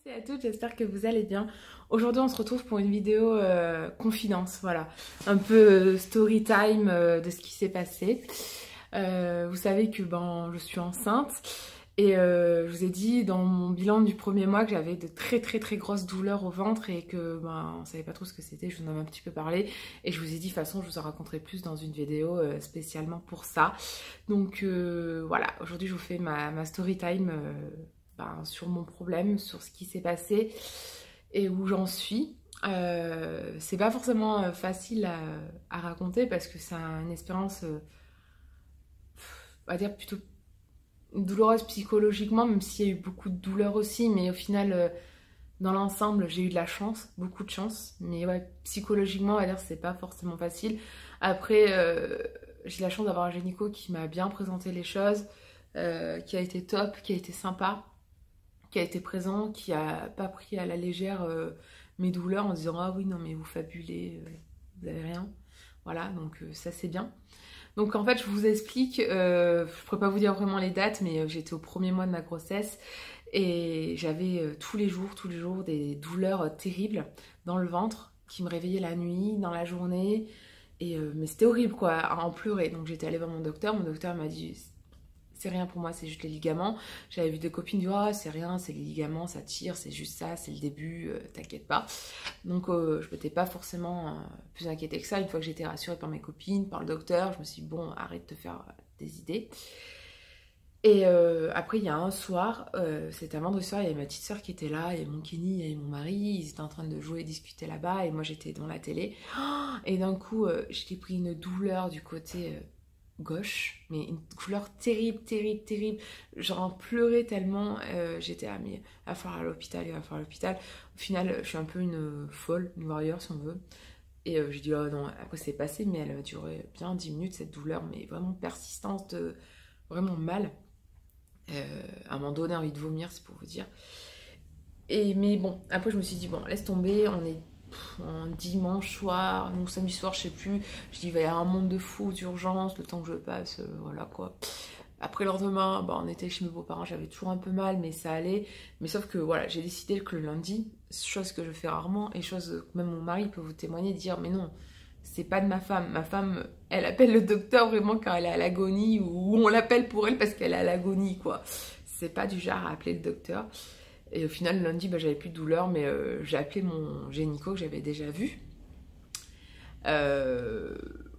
tous et à toutes, j'espère que vous allez bien. Aujourd'hui on se retrouve pour une vidéo confidence, voilà, un peu story time de ce qui s'est passé. Vous savez que je suis enceinte et je vous ai dit dans mon bilan du premier mois que j'avais de très grosses douleurs au ventre et que on savait pas trop ce que c'était, je vous en avais un petit peu parlé et je vous ai dit de toute façon je vous en raconterai plus dans une vidéo spécialement pour ça. Donc voilà, aujourd'hui je vous fais ma story time sur mon problème, sur ce qui s'est passé et où j'en suis. C'est pas forcément facile à raconter parce que c'est une expérience, on va dire plutôt douloureuse psychologiquement, même s'il y a eu beaucoup de douleur aussi, mais au final, dans l'ensemble, j'ai eu de la chance, beaucoup de chance, mais ouais, psychologiquement, on va dire que c'est pas forcément facile. Après, j'ai la chance d'avoir un gynéco qui m'a bien présenté les choses, qui a été top, qui a été sympa, qui a été présent, qui a pas pris à la légère mes douleurs en disant ah oui non mais vous fabulez, vous avez rien. Voilà, donc ça c'est bien. Donc en fait je vous explique, je pourrais pas vous dire vraiment les dates, mais j'étais au premier mois de ma grossesse et j'avais tous les jours des douleurs terribles dans le ventre qui me réveillaient la nuit, dans la journée. Et mais c'était horrible quoi, à en pleurer. Donc j'étais allée voir mon docteur m'a dit c'est rien pour moi, c'est juste les ligaments. J'avais vu des copines dire ah c'est rien, c'est les ligaments, ça tire, c'est juste ça, c'est le début, t'inquiète pas. Donc je m'étais pas forcément plus inquiétée que ça. Une fois que j'étais rassurée par mes copines, par le docteur, je me suis dit bon arrête de te faire des idées. Et après il y a un soir, c'était un vendredi soir, il y avait ma petite soeur qui était là, il y avait mon Kenny et mon mari, ils étaient en train de jouer et discuter là-bas et moi j'étais devant la télé. Et d'un coup j'ai pris une douleur du côté gauche, mais une douleur terrible. J'en pleurais tellement, j'étais mais il va falloir à l'hôpital, il va falloir à l'hôpital. Au final, je suis un peu une folle, une warrior si on veut. Et j'ai dit, oh non, après c'est passé, mais elle a duré bien 10 minutes cette douleur, mais vraiment persistante, vraiment mal. À un moment donné, envie de vomir, c'est pour vous dire. Mais bon, après je me suis dit, bon, laisse tomber, on est un dimanche soir, donc samedi soir, je sais plus. Je dis, il va y avoir un monde de fous d'urgence, le temps que je passe, voilà quoi. Après le lendemain, on était chez mes beaux-parents, j'avais toujours un peu mal, mais ça allait. Mais sauf que voilà, j'ai décidé que le lundi, chose que je fais rarement, et chose que même mon mari peut vous témoigner, dire, mais non, c'est pas de ma femme. Ma femme, elle appelle le docteur vraiment quand elle est à l'agonie, ou on l'appelle pour elle parce qu'elle est à l'agonie, quoi. C'est pas du genre à appeler le docteur. Et au final, le lundi, j'avais plus de douleur, mais j'ai appelé mon gynéco que j'avais déjà vu.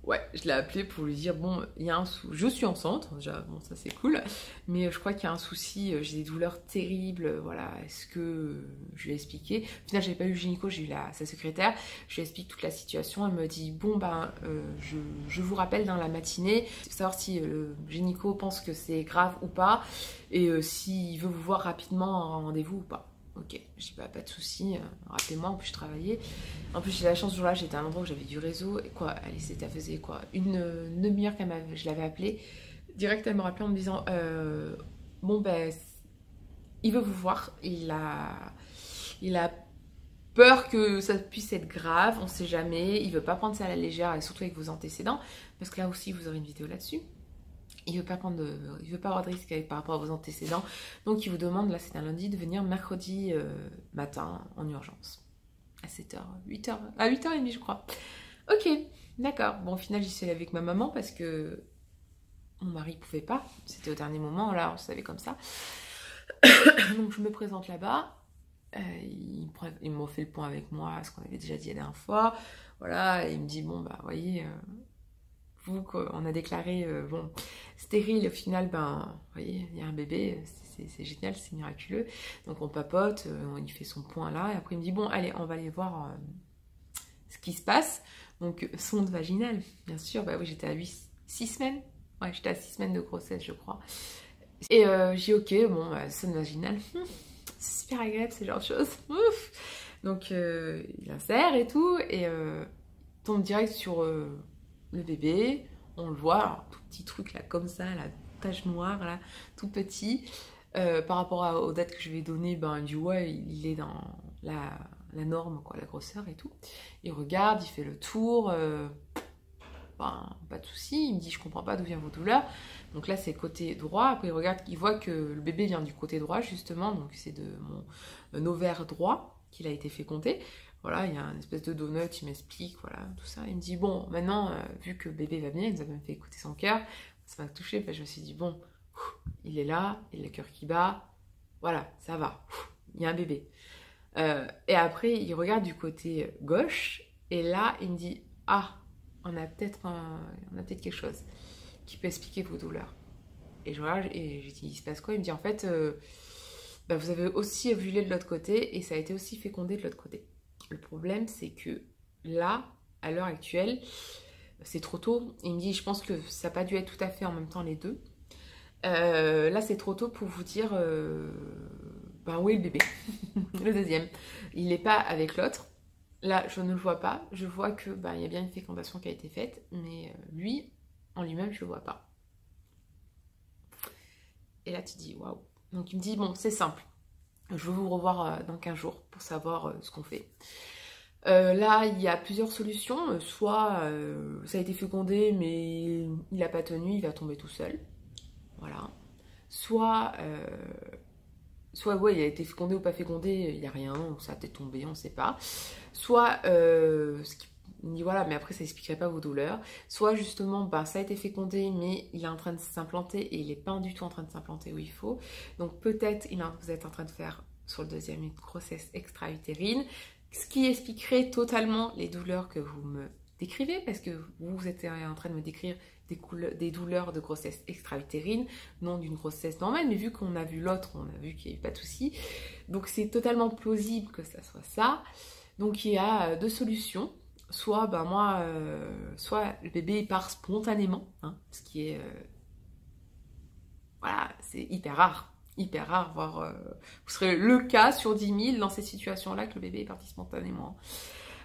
Ouais, je l'ai appelé pour lui dire, bon, il y a un souci, je suis enceinte, déjà, bon, ça c'est cool, mais je crois qu'il y a un souci, j'ai des douleurs terribles, voilà, est-ce que je lui ai expliqué. Au final, j'avais pas eu le gynéco, j'ai eu sa secrétaire, je lui explique toute la situation, elle me dit, bon, je vous rappelle dans la matinée, savoir si le gynéco pense que c'est grave ou pas, et s'il veut vous voir rapidement en rendez-vous ou pas. Ok, je dis pas de soucis, rappelez-moi, en plus je travaillais. En plus j'ai la chance, ce jour-là j'étais à un endroit où j'avais du réseau. Et quoi, allez, ça faisait quoi, une demi-heure je l'avais appelée. Direct elle me rappelait en me disant bon il veut vous voir, il a peur que ça puisse être grave, on sait jamais, il veut pas prendre ça à la légère, et surtout avec vos antécédents, parce que là aussi vous aurez une vidéo là-dessus. Il veut pas avoir de risque par rapport à vos antécédents. Donc il vous demande, là c'est un lundi, de venir mercredi matin en urgence. À 7h, 8h, à 8h30 je crois. Ok, d'accord. Bon au final j'y suis allée avec ma maman parce que mon mari pouvait pas. C'était au dernier moment, là on savait comme ça. Donc je me présente là-bas. Ils m'ont fait le point avec moi, ce qu'on avait déjà dit la dernière fois. Voilà, et il me dit, bon vous voyez... vous qu'on a déclaré stérile, au final vous voyez il y a un bébé, c'est génial, c'est miraculeux. Donc on papote, il fait son point là et après il me dit bon allez on va aller voir ce qui se passe. Donc sonde vaginale bien sûr, oui j'étais à 6 semaines, ouais j'étais à 6 semaines de grossesse je crois. Et j'ai dit ok sonde vaginale, c'est super agréable ce genre de choses. Ouf. Donc il insère et tout et tombe direct sur le bébé, on le voit, alors, tout petit truc là comme ça, la tache noire là, tout petit. Par rapport aux dates que je lui ai données, il dit ouais, il est dans la norme, quoi, la grosseur et tout. Il regarde, il fait le tour, ben, pas de souci. Il me dit, je comprends pas d'où viennent vos douleurs. Donc là, c'est côté droit. Après, il regarde, il voit que le bébé vient du côté droit, justement. Donc c'est de mon ovaire droit qu'il a été fécondé. Voilà, il y a un espèce de donut, il m'explique, voilà, tout ça. Il me dit, bon, maintenant, vu que le bébé va bien, il nous a même fait écouter son cœur. Ça m'a touché, je me suis dit, bon, il est là, il a le cœur qui bat. Voilà, ça va. Il y a un bébé. Et après, il regarde du côté gauche. Et là, il me dit, ah, on a peut-être quelque chose qui peut expliquer vos douleurs. Et je regarde et je dis, il se passe quoi? Il me dit, en fait, bah, vous avez aussi ovulé de l'autre côté et ça a été aussi fécondé de l'autre côté. Le problème, c'est que là, à l'heure actuelle, c'est trop tôt. Il me dit, je pense que ça n'a pas dû être tout à fait en même temps les deux. Là, c'est trop tôt pour vous dire, ben où est le bébé? Le deuxième. Il n'est pas avec l'autre. Là, je ne le vois pas. Je vois que ben, y a bien une fécondation qui a été faite, mais lui, en lui-même, je ne le vois pas. Et là, tu dis, waouh. Donc, il me dit, bon, c'est simple. Je veux vous revoir dans 15 jours pour savoir ce qu'on fait. Là, il y a plusieurs solutions. Soit ça a été fécondé, mais il n'a pas tenu, il va tomber tout seul. Voilà. Soit ouais, il a été fécondé ou pas fécondé, il n'y a rien, ou ça a peut-être tombé, on ne sait pas. Soit, il dit voilà, mais après ça n'expliquerait pas vos douleurs. Soit justement, bah, ça a été fécondé, mais il est en train de s'implanter et il n'est pas du tout en train de s'implanter où il faut. Donc peut-être vous êtes en train de faire sur le deuxième une grossesse extra-utérine, ce qui expliquerait totalement les douleurs que vous me décrivez, parce que vous êtes en train de me décrire des douleurs de grossesse extra-utérine, non d'une grossesse normale, mais vu qu'on a vu l'autre, on a vu qu'il n'y avait pas de souci. Donc c'est totalement plausible que ça soit ça. Donc il y a deux solutions. Soit, ben moi, soit le bébé part spontanément, hein, ce qui est... voilà, c'est hyper rare, voire... vous serez le cas sur 10 000 dans ces situations-là que le bébé est parti spontanément.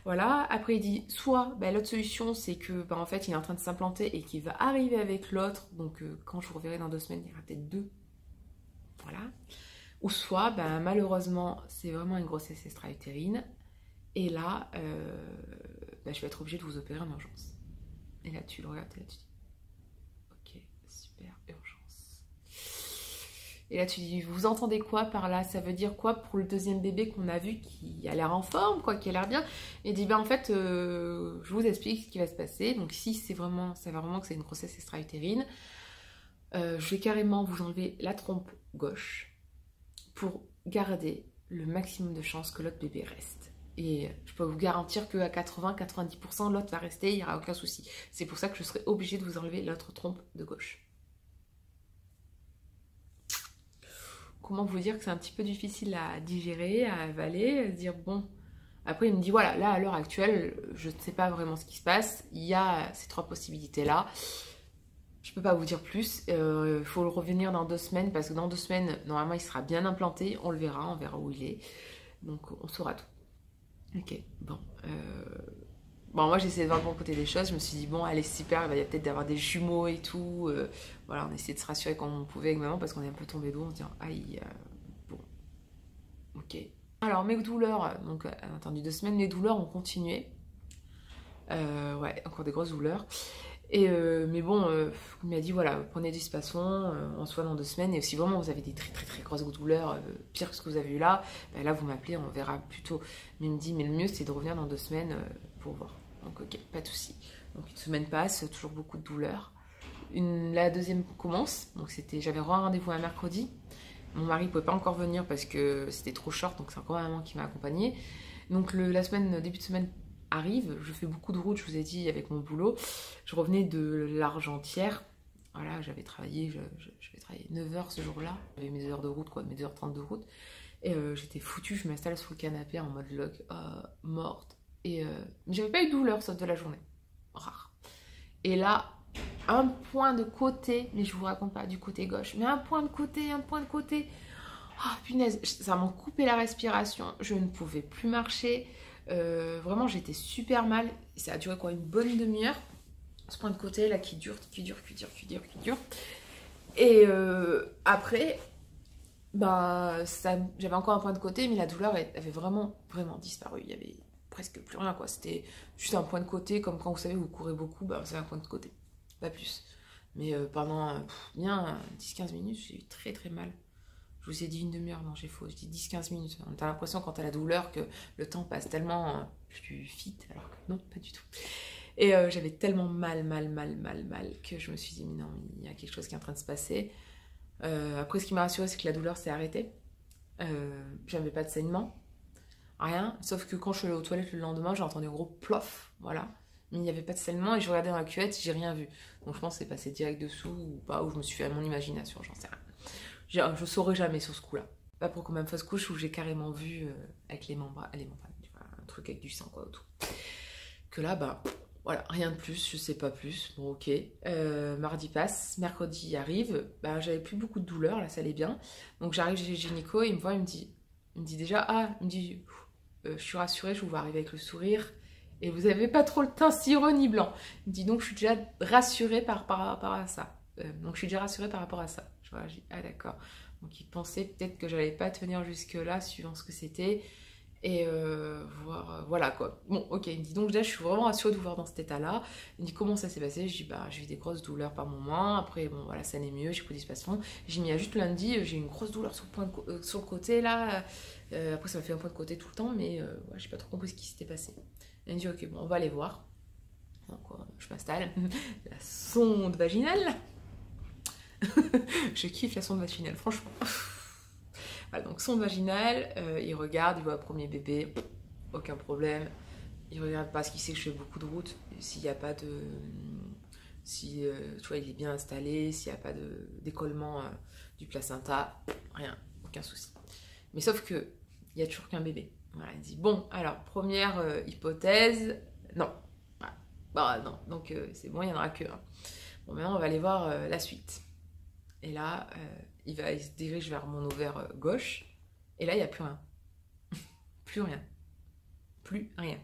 Voilà, après il dit soit ben, l'autre solution c'est que ben, en fait il est en train de s'implanter et qu'il va arriver avec l'autre, donc quand je vous reverrai dans 2 semaines, il y aura peut-être 2. Voilà. Ou soit ben, malheureusement c'est vraiment une grossesse extra-utérine et là ben, je vais être obligée de vous opérer en urgence. Et là tu le regardes et là tu dis ok, super, urgence. Et là tu dis, vous entendez quoi par là? Ça veut dire quoi pour le deuxième bébé qu'on a vu qui a l'air en forme, quoi, qui a l'air bien? Et il dit, ben en fait, je vous explique ce qui va se passer. Donc si ça va vraiment que c'est une grossesse extra-utérine, je vais carrément vous enlever la trompe gauche pour garder le maximum de chances que l'autre bébé reste. Et je peux vous garantir qu'à 80-90%, l'autre va rester, il n'y aura aucun souci. C'est pour ça que je serai obligée de vous enlever l'autre trompe de gauche. Comment vous dire que c'est un petit peu difficile à digérer, à avaler, à se dire bon. Après, il me dit voilà, là à l'heure actuelle, je ne sais pas vraiment ce qui se passe. Il y a ces 3 possibilités-là. Je ne peux pas vous dire plus. Il faut le revenir dans 2 semaines parce que dans 2 semaines, normalement, il sera bien implanté. On le verra, on verra où il est. Donc, on saura tout. Ok, bon. Bon, moi, j'ai essayé de voir le bon côté des choses. Je me suis dit, bon, allez, super, il va y a peut-être d'avoir des jumeaux et tout. Voilà, on a essayé de se rassurer quand on pouvait avec maman parce qu'on est un peu tombé d'eau en se disant, aïe, bon, ok. Alors, mes douleurs, donc, attendu 2 semaines, les douleurs ont continué. Ouais, encore des grosses douleurs. Et, mais bon, il m'a dit, voilà, prenez du Spasson, on se voit dans 2 semaines. Et si vraiment vous avez des très très très grosses douleurs, pire que ce que vous avez eu là, ben là, vous m'appelez, on verra plutôt. Mais il me dit, mais le mieux, c'est de revenir dans 2 semaines pour voir. Donc ok, pas de souci. Donc une semaine passe, toujours beaucoup de douleurs. La deuxième commence, donc j'avais un rendez-vous un mercredi. Mon mari ne pouvait pas encore venir parce que c'était trop short, donc c'est encore maman qui m'a accompagnée. Donc début de semaine arrive, je fais beaucoup de route, je vous ai dit, avec mon boulot. Je revenais de l'Argentière. Voilà, j'avais travaillé, j'avais travaillé 9 heures ce jour-là. J'avais mes heures de route, quoi, mes 2h30 de route. Et j'étais foutue, je m'installe sur le canapé en mode log, morte. Et j'avais pas eu de douleur sauf de la journée. Rare. Et là, un point de côté, mais je vous raconte pas du côté gauche, mais un point de côté. Oh punaise, ça m'a coupé la respiration. Je ne pouvais plus marcher. Vraiment, j'étais super mal. Ça a duré quoi, une bonne demi-heure. Ce point de côté là qui dure. Et après, bah, j'avais encore un point de côté, mais la douleur avait vraiment disparu. Il y avait presque plus rien, quoi. C'était juste un point de côté, comme quand vous savez, vous courez beaucoup, bah, c'est un point de côté, pas plus. Mais pendant bien 10-15 minutes, j'ai eu très très mal. Je vous ai dit une demi-heure, non, j'ai faux, j'ai dit 10-15 minutes. T'as l'impression quand t'as la douleur que le temps passe tellement plus vite, alors que non, pas du tout. Et j'avais tellement mal que je me suis dit, mais non, il y a quelque chose qui est en train de se passer. Après, ce qui m'a rassurée, c'est que la douleur s'est arrêtée. J'avais pas de saignement, rien. Sauf que quand je suis allée aux toilettes le lendemain, j'ai entendu un gros plof, voilà. Mais il n'y avait pas de saignement et je regardais dans la cuvette, j'ai rien vu. Donc je pense que c'est passé direct dessous ou pas, ou je me suis fait à mon imagination, j'en sais rien. Je saurais jamais sur ce coup-là. Pas pour qu'on me fasse couche où j'ai carrément vu avec les membranes, un truc avec du sang quoi autour. Que là, bah voilà, rien de plus, je sais pas plus. Bon, ok. Mardi passe, mercredi arrive, bah j'avais plus beaucoup de douleur, là ça allait bien. Donc j'arrive chez Gynéco, il me voit, il me dit déjà, je suis rassurée, je vous vois arriver avec le sourire. Et vous avez pas trop le teint cireux ni blanc. Il me dit donc je suis déjà rassurée par rapport à ça. Donc je suis déjà rassurée par rapport à ça. Voilà, j'ai dit, ah d'accord. Donc il pensait peut-être que j'allais pas tenir jusque-là, suivant ce que c'était. Et voilà quoi. Bon, ok, il me dit donc là je suis vraiment rassurée de vous voir dans cet état-là. Il me dit comment ça s'est passé. Je dis bah j'ai eu des grosses douleurs par moment. Après bon voilà ça allait mieux, j'ai pris des spasmes. J'ai mis à juste lundi, j'ai eu une grosse douleur sur le côté là. Après ça m'a fait un point de côté tout le temps, mais ouais, j'ai pas trop compris ce qui s'était passé. Il me dit ok bon on va aller voir. Donc je m'installe. La sonde vaginale. Je kiffe la sonde vaginale, franchement. Voilà, donc sonde vaginale, il regarde, il voit un premier bébé, aucun problème. Il regarde parce qu'il sait que je fais beaucoup de route. S'il n'y a pas de... Si tu vois, il est bien installé, s'il n'y a pas d'écollement du placenta, rien, aucun souci. Mais sauf que il n'y a toujours qu'un bébé. Voilà, il dit, bon, alors, première hypothèse, non. Voilà. Bah non, donc c'est bon, il n'y en aura que un. Bon, maintenant, on va aller voir la suite. Et là, il se dirige vers mon ovaire gauche. Et là, il n'y a plus rien. Plus rien. Plus rien.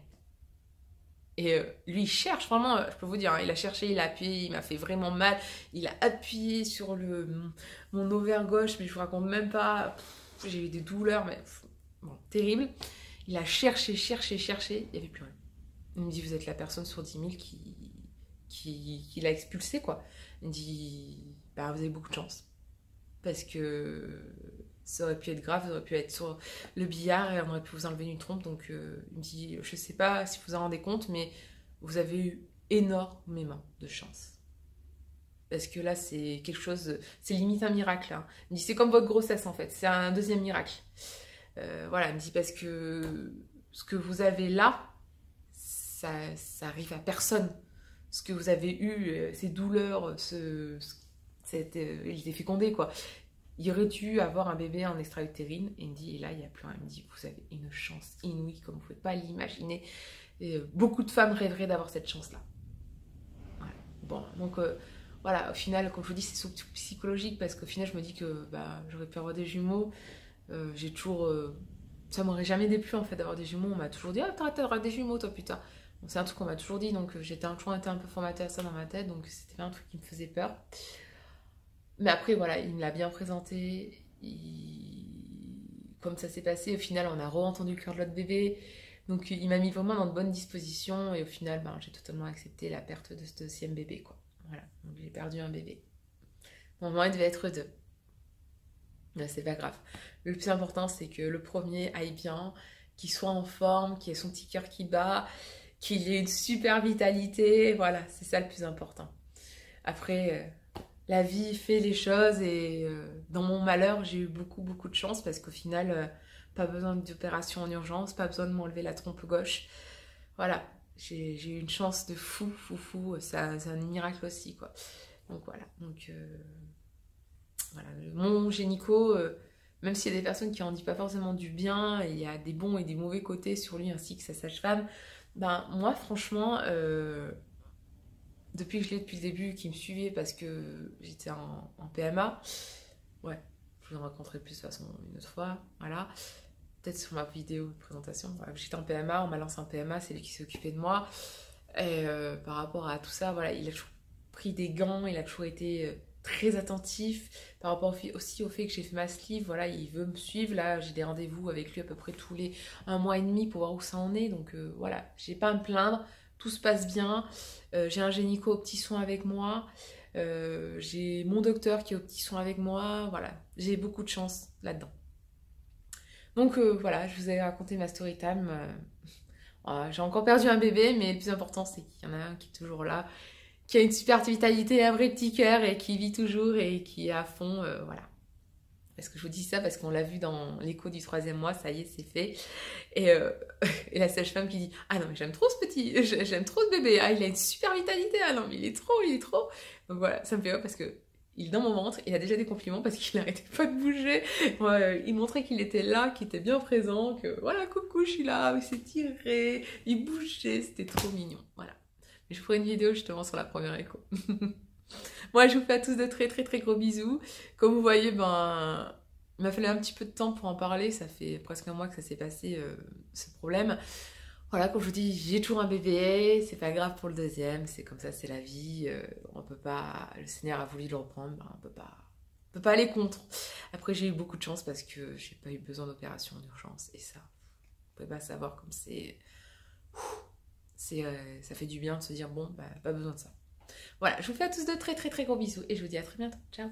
Et lui, il cherche vraiment, je peux vous dire, hein, il a cherché, il a appuyé, il m'a fait vraiment mal. Il a appuyé sur mon ovaire gauche, mais je vous raconte même pas. J'ai eu des douleurs, mais bon, terrible. Il a cherché, il n'y avait plus rien. Il me dit, vous êtes la personne sur 10 000 qui l'a expulsé, quoi. Il me dit, bah, vous avez beaucoup de chance. Parce que ça aurait pu être grave, ça aurait pu être sur le billard et on aurait pu vous enlever une trompe. Donc il me dit, je sais pas si vous en rendez compte, mais vous avez eu énormément de chance. Parce que là, c'est quelque chose, c'est limite un miracle. Hein. Il me dit, c'est comme votre grossesse en fait, c'est un deuxième miracle. Voilà, il me dit, parce que ce que vous avez là, ça arrive à personne. Ce que vous avez eu, ces douleurs, il était fécondé quoi. Il aurait dû avoir un bébé en extra-utérine et il me dit, et là il n'y a plus rien. Il me dit, vous avez une chance inouïe comme vous ne pouvez pas l'imaginer. Beaucoup de femmes rêveraient d'avoir cette chance là. Voilà. Bon, donc voilà, au final, comme je vous dis, c'est surtout psychologique parce qu'au final je me dis que bah, j'aurais pu avoir des jumeaux. J'ai toujours ça m'aurait jamais déplu en fait d'avoir des jumeaux. On m'a toujours dit, ah t'auras des jumeaux toi putain. Bon, c'est un truc qu'on m'a toujours dit, donc j'étais toujours été un peu formatée à ça dans ma tête, donc c'était pas un truc qui me faisait peur. Mais après, voilà, il me l'a bien présenté. Comme ça s'est passé, au final, on a re-entendu le cœur de l'autre bébé. Donc, il m'a mis vraiment dans de bonnes dispositions. Et au final, ben, j'ai totalement accepté la perte de ce deuxième bébé, quoi. Voilà, donc j'ai perdu un bébé. Normalement, il devait être deux. Mais c'est pas grave. Le plus important, c'est que le premier aille bien, qu'il soit en forme, qu'il ait son petit cœur qui bat, qu'il ait une super vitalité. Voilà, c'est ça le plus important. Après... la vie fait les choses et dans mon malheur, j'ai eu beaucoup de chance parce qu'au final, pas besoin d'opération en urgence, pas besoin de m'enlever la trompe gauche. Voilà, j'ai eu une chance de fou. C'est un miracle aussi, quoi. Donc voilà, voilà. Mon gynéco, même s'il y a des personnes qui en disent pas forcément du bien, et il y a des bons et des mauvais côtés sur lui ainsi que sa sage-femme, ben moi franchement... depuis que je l'ai depuis le début, qui me suivait parce que j'étais en PMA. Ouais, je vous en raconterai plus de toute façon une autre fois. Voilà. Peut-être sur ma vidéo de présentation. Voilà, j'étais en PMA, on m'a lancé en PMA, c'est lui qui s'est occupé de moi. Et par rapport à tout ça, voilà, il a toujours pris des gants, il a toujours été très attentif par rapport aussi au fait que j'ai fait ma sleeve. Voilà, il veut me suivre. Là, j'ai des rendez-vous avec lui à peu près tous les 1 mois et demi pour voir où ça en est. Donc voilà, j'ai pas à me plaindre. Tout se passe bien. J'ai un gynéco aux petits soins avec moi. J'ai mon docteur qui est aux petits soins avec moi. Voilà, j'ai beaucoup de chance là-dedans. Donc voilà, je vous ai raconté ma story time. Voilà, j'ai encore perdu un bébé, mais le plus important, c'est qu'il y en a un qui est toujours là, qui a une super vitalité, un vrai petit cœur et qui vit toujours et qui est à fond. Voilà. Est-ce que je vous dis ça parce qu'on l'a vu dans l'écho du 3e mois, ça y est, c'est fait. Et, et la sage-femme qui dit ah non, mais j'aime trop ce petit, j'aime trop ce bébé, ah il a une super vitalité, ah non, mais il est trop, il est trop. Donc voilà, ça me fait rire parce que il est dans mon ventre, il a déjà des compliments parce qu'il n'arrêtait pas de bouger. Ouais, il montrait qu'il était là, qu'il était bien présent, que voilà, coucou, je suis là, il s'est tiré, il bougeait, c'était trop mignon. Voilà. Mais je ferai une vidéo justement sur la première écho. Moi, je vous fais à tous de très très très gros bisous. Comme vous voyez, ben, il m'a fallu un petit peu de temps pour en parler. Ça fait presque un mois que ça s'est passé, ce problème. Voilà, comme je vous dis, j'ai toujours un bébé, c'est pas grave pour le deuxième, c'est comme ça, c'est la vie. On peut pas, le Seigneur a voulu le reprendre, ben, on peut pas aller contre. Après, j'ai eu beaucoup de chance parce que j'ai pas eu besoin d'opération en urgence. Et ça, vous pouvez pas savoir comme ça fait du bien de se dire bon, bah, pas besoin de ça. Voilà, je vous fais à tous de très très très gros bisous et je vous dis à très bientôt. Ciao!